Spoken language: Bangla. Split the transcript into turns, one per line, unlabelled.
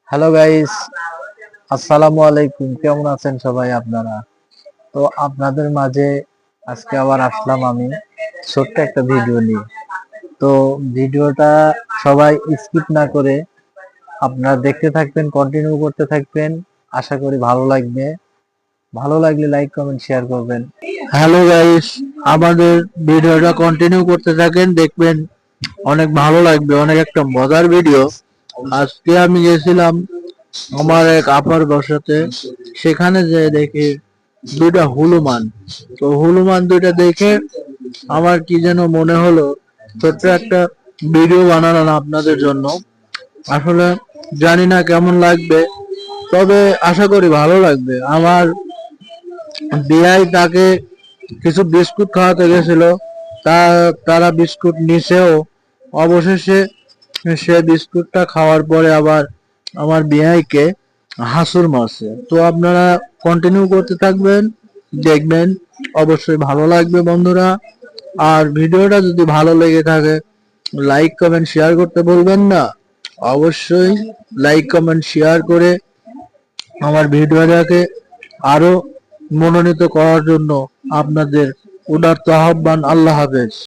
হ্যালো গাইস, আসসালামু আলাইকুম। কেমন আছেন সবাই আপনারা? তো আপনাদের মাঝে আজকে আবার আসলাম আমি ছোট্ট একটা ভিডিও নিয়ে। তো ভিডিওটা সবাই স্কিপ না করে আপনারা দেখতে থাকবেন, কন্টিনিউ করতে থাকবেন। আশা করি ভালো লাগবে। ভালো লাগলে লাইক কমেন্ট শেয়ার করবেন। হ্যালো গাইস, আমাদের ভিডিওটা কন্টিনিউ করতে থাকেন, দেখবেন অনেক ভালো লাগবে, অনেক একটা মজার ভিডিও। আজকে আমি গেছিলাম আমার এক আপার বাসাতে, সেখানে যে দেখি দুইটা হনুমান। তো হনুমান দুইটা দেখে আমার কি যেন মনে হলো ছোট্ট একটা ভিডিও বানালাম আপনাদের জন্য। আসলে জানি না কেমন লাগবে, তবে আশা করি ভালো লাগবে। আমার বিয়াই তাকে কিছু বিস্কুট খাওয়াতে গেছিল, তা তারা বিস্কুট নিছেও। অবশেষে সে বিস্কুটটা খাওয়ার পরে আবার আমার বিয়াইকে হাসুর মারছে। তো আপনারা কন্টিনিউ করতে থাকবেন, দেখবেন অবশ্যই ভালো লাগবে বন্ধুরা। আর ভিডিওটা যদি ভালো লেগে থাকে লাইক কমেন্ট শেয়ার করতে ভুলবেন না। অবশ্যই লাইক কমেন্ট শেয়ার করে আমার ভিডিওটাকে আরো মনোনীত করার জন্য আপনাদের উদারত আহ্বান। আল্লাহ হাফেজ।